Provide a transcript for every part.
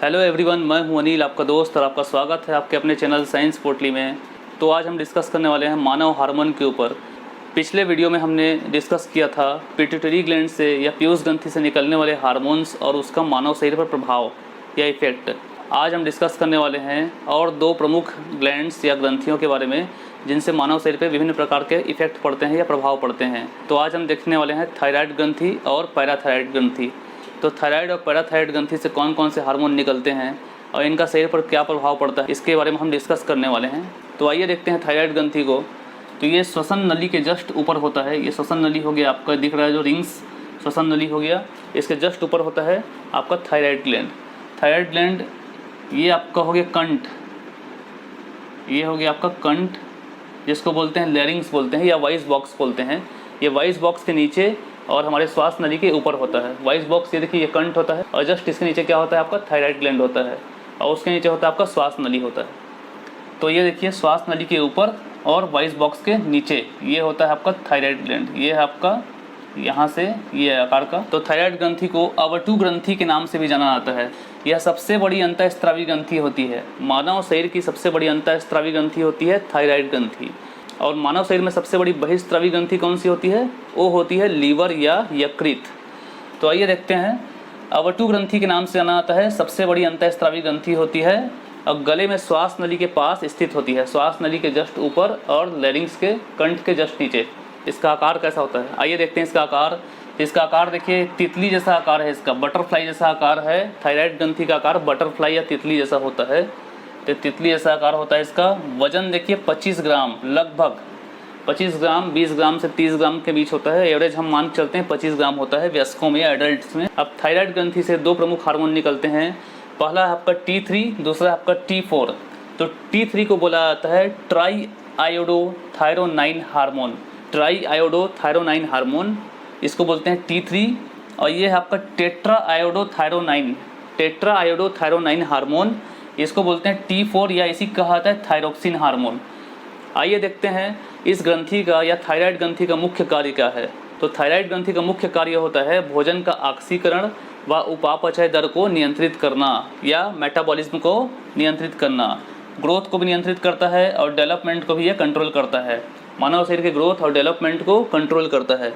Hello everyone, मैं हूं अनिल, आपका दोस्त, और आपका स्वागत है आपके अपने चैनल साइंस पोटली में। तो आज हम डिस्कस करने वाले हैं मानव हार्मोन के ऊपर। पिछले वीडियो में हमने डिस्कस किया था पिट्यूटरी ग्लैंड से या पीयूष ग्रंथि से निकलने वाले हार्मोन्स और उसका मानव शरीर पर प्रभाव या इफेक्ट। आज हम डिस्कस करने वाले हैं और दो प्रमुख ग्लैंड्स या ग्रंथियों के बारे में जिनसे मानव शरीर पर विभिन्न प्रकार के इफेक्ट पड़ते हैं या प्रभाव पड़ते हैं। तो आज हम देखने वाले हैं थायराइड ग्रंथि और पैराथायराइड ग्रंथि। तो थायराइड और पैराथायराइड ग्रंथि से कौन कौन से हार्मोन निकलते हैं और इनका शरीर पर क्या प्रभाव पड़ता है, इसके बारे में हम डिस्कस करने वाले हैं। तो आइए देखते हैं थायराइड ग्रंथि को। तो ये श्वसन नली के जस्ट ऊपर होता है। ये श्वसन नली हो गया, आपका दिख रहा है जो रिंग्स, श्वसन नली हो गया। इसके जस्ट ऊपर होता है आपका थायराइड ग्लैंड। थायराइड ग्लैंड ये आपका हो गया कंठ, ये हो गया आपका कंठ, जिसको बोलते हैं लैरिंग्स बोलते हैं या वॉइस बॉक्स बोलते हैं। ये वॉइस बॉक्स के नीचे और हमारे श्वास नली के ऊपर होता है। वॉइस बॉक्स ये देखिए, ये कंठ होता है और जस्ट इसके नीचे क्या होता है आपका थायराइड ग्लैंड होता है और उसके नीचे होता है आपका श्वास नली होता है। तो ये देखिए श्वास नली के ऊपर और वॉइस बॉक्स के नीचे ये होता है आपका थायराइड ग्लैंड। ये है आपका यहाँ से ये आकार का। तो थायराइड ग्रंथि को अवटु ग्रंथि के नाम से भी जाना जाता है। यह सबसे बड़ी अंतःस्रावी ग्रंथि होती है। मानव शरीर की सबसे बड़ी अंतःस्रावी ग्रंथि होती है थायराइड ग्रंथि। और मानव शरीर में सबसे बड़ी बहिस्रावी ग्रंथि कौन सी होती है? वो होती है लीवर या यकृत। तो आइए देखते हैं। अवटु ग्रंथि के नाम से जाना जाता है, सबसे बड़ी अंतःस्रावी ग्रंथि होती है और गले में श्वास नली के पास स्थित होती है, श्वास नली के जस्ट ऊपर और लैरिंग्स के कंठ के जस्ट नीचे। इसका आकार कैसा होता है आइए देखते हैं। इसका आकार देखिए तितली जैसा आकार है, इसका बटरफ्लाई जैसा आकार है। थायराइड ग्रंथि का आकार बटरफ्लाई या तितली जैसा होता है। तो तितली जैसा आकार होता है इसका। वजन देखिए 25 ग्राम, लगभग 25 ग्राम 20 ग्राम से 30 ग्राम के बीच होता है। एवरेज हम मान चलते हैं 25 ग्राम होता है वयस्कों में या एडल्ट्स में। अब थायराइड ग्रंथि से दो प्रमुख हार्मोन निकलते हैं। पहला है आपका T3, दूसरा है आपका T4। तो T3 को बोला जाता है ट्राई आयोडोथायरोनाइन हार्मोन। ट्राई आयोडोथायरोनाइन हार्मोन इसको बोलते हैं T3। और ये है आपका टेट्रा आयोडोथायरोनाइन हार्मोन, इसको बोलते हैं T4 या इसी कहा जाता है थायरोक्सिन हार्मोन। आइए देखते हैं इस ग्रंथि का या थायराइड ग्रंथि का मुख्य कार्य क्या है। तो थायराइड ग्रंथि का मुख्य कार्य होता है भोजन का ऑक्सीकरण व उपापचय दर को नियंत्रित करना या मेटाबॉलिज्म को नियंत्रित करना। ग्रोथ को भी नियंत्रित करता है और डेवलपमेंट को भी यह कंट्रोल करता है। मानव शरीर के ग्रोथ और डेवलपमेंट को कंट्रोल करता है।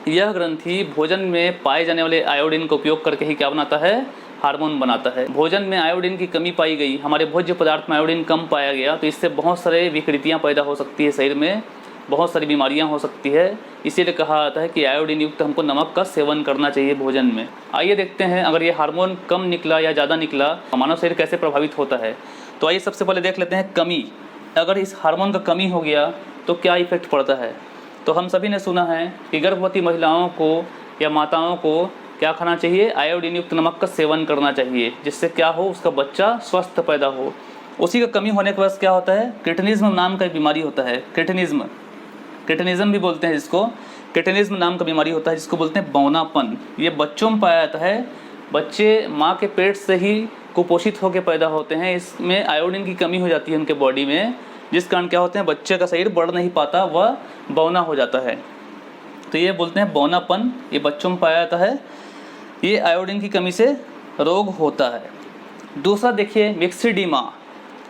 यह ग्रंथि भोजन में पाए जाने वाले आयोडीन का उपयोग करके ही क्या बनाता है? हार्मोन बनाता है। भोजन में आयोडीन की कमी पाई गई, हमारे भोज्य पदार्थ में आयोडीन कम पाया गया, तो इससे बहुत सारे विकृतियां पैदा हो सकती है शरीर में, बहुत सारी बीमारियां हो सकती है। इसीलिए कहा जाता है कि आयोडीन युक्त हमको नमक का सेवन करना चाहिए भोजन में। आइए देखते हैं अगर ये हार्मोन कम निकला या ज़्यादा निकला मानव शरीर कैसे प्रभावित होता है। तो आइए सबसे पहले देख लेते हैं कमी। अगर इस हार्मोन का कमी हो गया तो क्या इफेक्ट पड़ता है। तो हम सभी ने सुना है कि गर्भवती महिलाओं को या माताओं को क्या खाना चाहिए? आयोडीन युक्त नमक का सेवन करना चाहिए, जिससे क्या हो, उसका बच्चा स्वस्थ पैदा हो। उसी का कमी होने के बाद क्या होता है? क्रिटिनिज्म नाम का एक बीमारी होता है। क्रिटिनिज्म भी बोलते हैं जिसको। क्रिटिनिज्म नाम का बीमारी होता है जिसको बोलते हैं बौनापन। ये बच्चों में पाया जाता है। बच्चे माँ के पेट से ही कुपोषित होकर पैदा होते हैं। इसमें आयोडीन की कमी हो जाती है उनके बॉडी में, जिस कारण क्या होते हैं, बच्चे का शरीर बढ़ नहीं पाता, वह बौना हो जाता है। तो ये बोलते हैं बौनापन, ये बच्चों में पाया जाता है। ये आयोडीन की कमी से रोग होता है। दूसरा देखिए मिक्सिडीमा।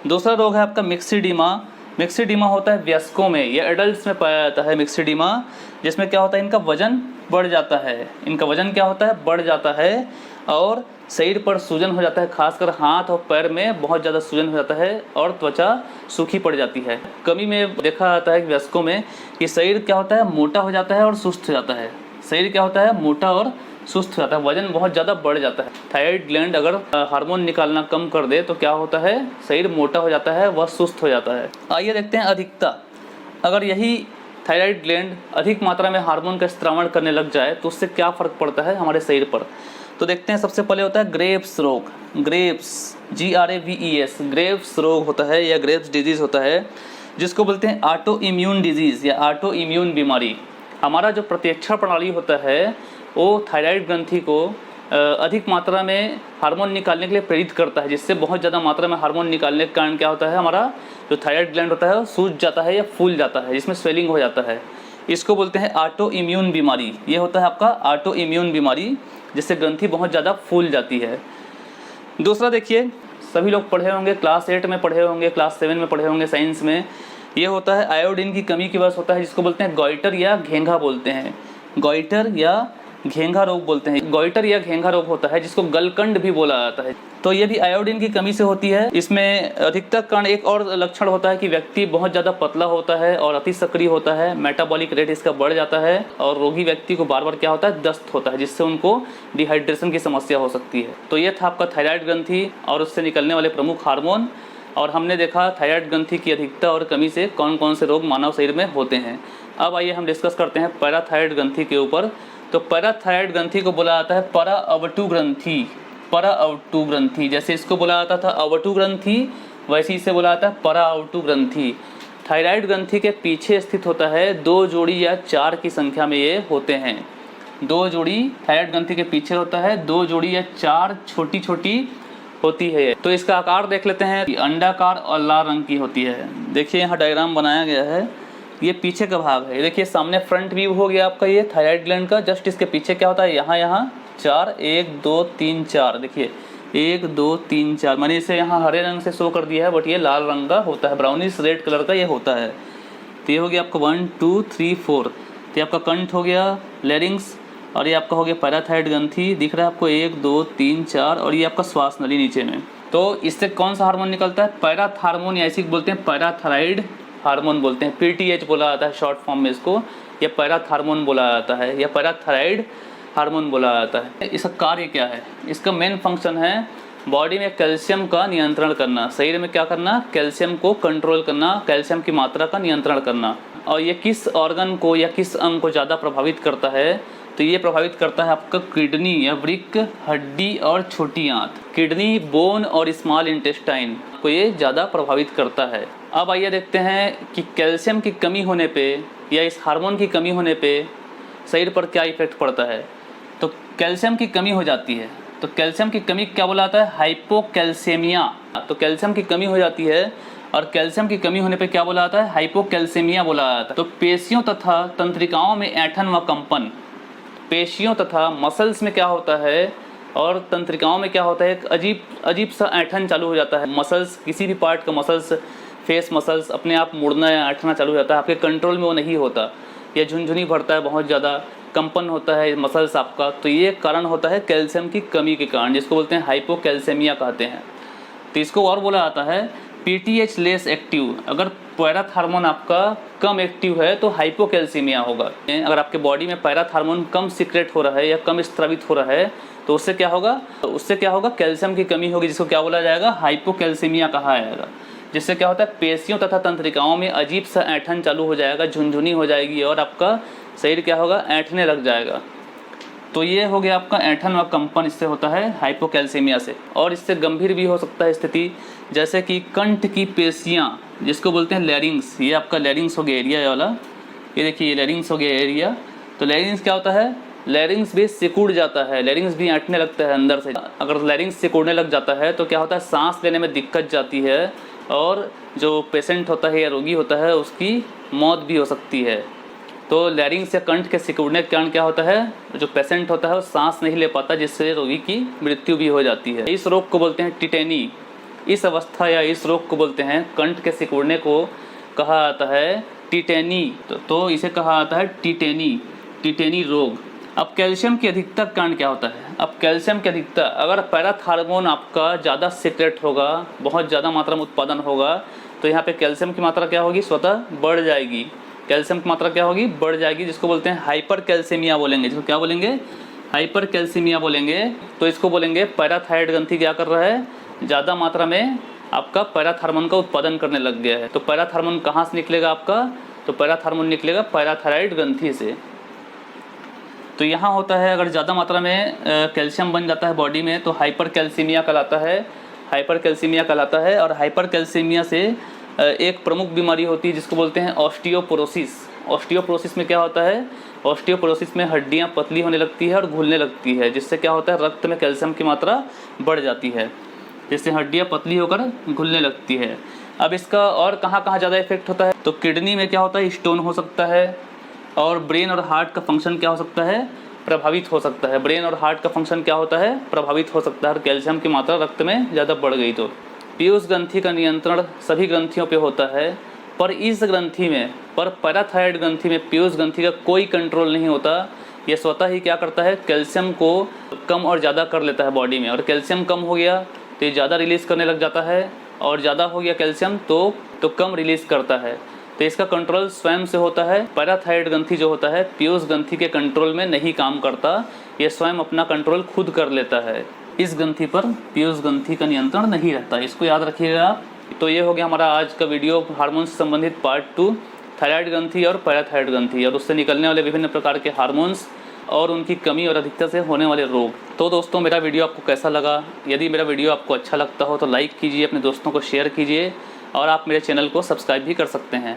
दूसरा रोग है आपका मिक्सिडीमा। मिक्सिडीमा होता है वयस्कों में या एडल्ट्स में पाया जाता है मिक्सिडीमा, जिसमें क्या होता है, इनका वजन बढ़ जाता है। इनका वजन क्या होता है? बढ़ जाता है और शरीर पर सूजन हो जाता है, खासकर हाथ और पैर में बहुत ज़्यादा सूजन हो जाता है और त्वचा सूखी पड़ जाती है। कमी में देखा जाता है वयस्कों में कि शरीर क्या होता है? मोटा हो जाता है और सुस्त हो जाता है। शरीर क्या होता है? मोटा और सुस्त हो जाता है, वजन बहुत ज़्यादा बढ़ जाता है। थायराइड ग्लैंड अगर हार्मोन निकालना कम कर दे तो क्या होता है? शरीर मोटा हो जाता है, वह सुस्त हो जाता है। आइए देखते हैं अधिकता। अगर यही थायराइड ग्लैंड अधिक मात्रा में हार्मोन का स्त्रावण करने लग जाए तो उससे क्या फ़र्क पड़ता है हमारे शरीर पर। तो देखते हैं। सबसे पहले होता है ग्रेव्स रोग। ग्रेव्स GRAVES ग्रेव्स रोग होता है या ग्रेव्स डिजीज़ होता है, जिसको बोलते हैं ऑटो इम्यून डिजीज़ या ऑटो इम्यून बीमारी। हमारा जो प्रतिरक्षा प्रणाली होता है वो थायराइड ग्रंथि को अधिक मात्रा में हार्मोन निकालने के लिए प्रेरित करता है, जिससे बहुत ज़्यादा मात्रा में हार्मोन निकालने के कारण क्या होता है, हमारा जो थायराइड ग्लैंड होता है वो सूज जाता है या फूल जाता है, जिसमें स्वेलिंग हो जाता है। इसको बोलते हैं ऑटो इम्यून बीमारी। ये होता है आपका ऑटो इम्यून बीमारी, जिससे ग्रंथि बहुत ज़्यादा फूल जाती है। दूसरा देखिए, सभी लोग पढ़े होंगे, क्लास 8 में पढ़े होंगे, क्लास 7 में पढ़े होंगे साइंस में, ये होता है आयोडीन की कमी की वजह से होता है, जिसको बोलते हैं गॉइटर या घेंघा बोलते हैं। गॉइटर या घेंघा रोग बोलते हैं। गॉइटर या घेंघा रोग होता है जिसको गलकंड भी बोला जाता है। तो ये भी आयोडीन की कमी से होती है। इसमें अधिकतर कारण एक और लक्षण होता है कि व्यक्ति बहुत ज़्यादा पतला होता है और अति सक्रिय होता है, मेटाबॉलिक रेट इसका बढ़ जाता है और रोगी व्यक्ति को बार बार क्या होता है, दस्त होता है, जिससे उनको डिहाइड्रेशन की समस्या हो सकती है। तो ये था आपका थायराइड ग्रंथि और उससे निकलने वाले प्रमुख हार्मोन। और हमने देखा थायराइड ग्रंथि की अधिकता और कमी से कौन कौन से रोग मानव शरीर में होते हैं। अब आइए हम डिस्कस करते हैं पैराथायराइड ग्रंथि के ऊपर। तो पैराथायराइड ग्रंथि को बोला जाता है परा अवटु ग्रंथि। परा अवटु ग्रंथि, जैसे इसको बोला जाता था अवटु ग्रंथि, वैसे इसे बोला जाता है परा अवटु ग्रंथि। थायराइड ग्रंथि के पीछे स्थित होता है, 2 जोड़ी या 4 की संख्या में ये होते हैं। 2 जोड़ी थायराइड ग्रंथि के पीछे होता है, 2 जोड़ी या 4 छोटी छोटी होती है। तो इसका आकार देख लेते हैं, अंडाकार और लाल रंग की होती है। देखिए यहाँ डायग्राम बनाया गया है, ये पीछे का भाग है। देखिए सामने फ्रंट व्यू हो गया आपका ये थायराइड ग्लैंड का। जस्ट इसके पीछे क्या होता है, यहाँ 4, 1 2 3 4, देखिए 1 2 3 4। मैंने इसे यहाँ हरे रंग से शो कर दिया है, बट ये लाल रंग का होता है, ब्राउनिश रेड कलर का ये होता है। तो ये हो गया आपका 1 2 3 4। तो ये आपका कंठ हो गया, लैरिंग्स, और ये आपका हो गया पैराथायराइड ग्रंथि। दिख रहा है आपको 1 2 3 4, और ये आपका श्वास नली नीचे में। तो इससे कौन सा हार्मोन निकलता है, पैराथार्मोन, या इसी को बोलते हैं पैराथायराइड हार्मोन बोलते हैं। PTH बोला जाता है शॉर्ट फॉर्म में इसको, या पैराथार्मोन बोला जाता है, या पैराथायराइड हार्मोन बोला जाता है। इसका कार्य क्या है, इसका मेन फंक्शन है बॉडी में कैल्शियम का नियंत्रण करना। शरीर में क्या करना, कैल्शियम को कंट्रोल करना, कैल्शियम की मात्रा का नियंत्रण करना। और ये किस ऑर्गन को या किस अंग को ज़्यादा प्रभावित करता है, तो ये प्रभावित करता है आपका किडनी या वृक्क, हड्डी और छोटी आंत। किडनी, बोन और स्मॉल इंटेस्टाइन को ये ज़्यादा प्रभावित करता है। अब आइए देखते हैं कि कैल्शियम की कमी होने पे या इस हार्मोन की कमी होने पे शरीर पर क्या इफेक्ट पड़ता है। तो कैल्शियम की कमी हो जाती है, तो कैल्शियम की कमी क्या बोला जाता है, हाइपोकैल्सेमिया। तो कैल्शियम की कमी हो जाती है, और कैल्शियम की कमी होने पे क्या बोला जाता है, हाइपोकैल्सेमिया बोला जाता है। तो पेशियों तथा तंत्रिकाओं में ऐंठन व कंपन, पेशियों तथा मसल्स में क्या होता है और तंत्रिकाओं में क्या होता है, एक अजीब सा ऐंठन चालू हो जाता है। मसल्स, किसी भी पार्ट का मसल्स, फेस मसल्स अपने आप मुड़ना या ऐंठना चालू हो जाता है, आपके कंट्रोल में वो नहीं होता, या झुनझुनी भरता है, बहुत ज़्यादा कंपन होता है मसल्स आपका। तो ये कारण होता है कैल्शियम की कमी के कारण, जिसको बोलते हैं हाइपोकैल्सेमिया कहते हैं। तो इसको और बोला जाता है PTH लेस एक्टिव। अगर पैराथार्मोन आपका कम एक्टिव है तो हाइपोकैल्सीमिया होगा। अगर आपके बॉडी में पैराथार्मोन कम सीक्रेट हो रहा है या कम स्रावित हो रहा है तो उससे क्या होगा, कैल्शियम की कमी होगी, जिसको क्या बोला जाएगा, हाइपोकैल्सीमिया कहा जाएगा। जिससे क्या होता है, पेशियों तथा तंत्रिकाओं में अजीब सा ऐंठन चालू हो जाएगा, झुनझुनी हो जाएगी और आपका शरीर क्या होगा, ऐंठने लग जाएगा। तो ये हो गया आपका ऐंठन व कंपन, इससे होता है हाइपोकैल्सीमिया से। और इससे गंभीर भी हो सकता है स्थिति, जैसे कि कंठ की पेशियाँ, जिसको बोलते हैं लैरिंग्स। ये आपका लैरिंग्स हो गया एरिया वाला, ये देखिए ये लैरिंग्स हो गया एरिया। तो लैरिंग्स क्या होता है, लैरिंग्स भी सिकुड़ जाता है, लैरिंग्स भी ऐंठने लगता है अंदर से। अगर लैरिंग्स सिकुड़ने लग जाता है तो क्या होता है, सांस लेने में दिक्कत जाती है, और जो पेशेंट होता है या रोगी होता है उसकी मौत भी हो सकती है। तो लैरिंग्स या कंठ के सिकुड़ने के कारण क्या होता है, जो पेशेंट होता है वो सांस नहीं ले पाता, जिससे रोगी की मृत्यु भी हो जाती है। इस रोग को बोलते हैं टिटेनी। इस अवस्था या इस रोग को बोलते हैं, कंठ के सिकुड़ने को कहा जाता है टिटेनी। तो इसे कहा जाता है टिटेनी रोग। अब कैल्शियम की अधिकता का कारण क्या होता है, अब कैल्शियम की अधिकता, अगर पैराथार्मोन आपका ज़्यादा सीक्रेट होगा, बहुत ज़्यादा मात्रा में उत्पादन होगा, तो यहाँ पे कैल्शियम की मात्रा क्या होगी, स्वतः बढ़ जाएगी। कैल्शियम की मात्रा क्या होगी, बढ़ जाएगी, जिसको बोलते हैं हाइपरकैल्सीमिया बोलेंगे। जिसको क्या बोलेंगे, हाइपरकैल्सीमिया बोलेंगे। तो इसको बोलेंगे पैराथायराइड ग्रंथि क्या कर रहा है, ज़्यादा मात्रा में आपका पैराथार्मोन का उत्पादन करने लग गया है। तो पैराथार्मोन कहाँ से निकलेगा आपका, तो पैराथार्मोन निकलेगा पैराथायराइड ग्रंथि से। तो यहाँ होता है, अगर ज़्यादा मात्रा में कैल्शियम बन जाता है बॉडी में तो हाइपरकैल्सीमिया कहलाता है। और हाइपरकैल्सीमिया से एक प्रमुख बीमारी होती है जिसको बोलते हैं ऑस्टियोपोरोसिस। ऑस्टियोपोरोसिस में क्या होता है, ऑस्टियोपोरोसिस में हड्डियां पतली होने लगती है और घुलने लगती है, जिससे क्या होता है, रक्त में कैल्शियम की मात्रा बढ़ जाती है, जिससे हड्डियां पतली होकर घुलने लगती है। अब इसका और कहाँ कहाँ ज़्यादा इफेक्ट होता है, तो किडनी में क्या होता है, स्टोन हो सकता है, और ब्रेन और हार्ट का फंक्शन क्या हो सकता है, प्रभावित हो सकता है। ब्रेन और हार्ट का फंक्शन क्या होता है, प्रभावित हो सकता है। कैल्शियम की मात्रा रक्त में ज़्यादा बढ़ गई तो। पीयूष ग्रंथि का नियंत्रण सभी ग्रंथियों पे होता है, पर इस ग्रंथि में, पर पैराथायराइड ग्रंथि में पीयूष ग्रंथि का कोई कंट्रोल नहीं होता। ये स्वतः ही क्या करता है, कैल्शियम को कम और ज़्यादा कर लेता है बॉडी में, और कैल्शियम कम हो गया तो ये ज़्यादा रिलीज़ करने लग जाता है, और ज़्यादा हो गया कैल्शियम तो कम रिलीज़ करता है। तो इसका कंट्रोल स्वयं से होता है। पैराथायराइड ग्रंथि जो होता है पीयूष ग्रंथि के कंट्रोल में नहीं काम करता, ये स्वयं अपना कंट्रोल खुद कर लेता है। इस ग्रंथि पर पीयूष ग्रंथि का नियंत्रण नहीं रहता, इसको याद रखिएगा आप। तो ये हो गया हमारा आज का वीडियो हार्मोन से संबंधित पार्ट 2, थायराइड ग्रंथि और पैराथायराइड ग्रंथि और उससे निकलने वाले विभिन्न प्रकार के हार्मोन्स और उनकी कमी और अधिकता से होने वाले रोग। तो दोस्तों मेरा वीडियो आपको कैसा लगा? यदि मेरा वीडियो आपको अच्छा लगता हो तो लाइक कीजिए, अपने दोस्तों को शेयर कीजिए, और आप मेरे चैनल को सब्सक्राइब भी कर सकते हैं।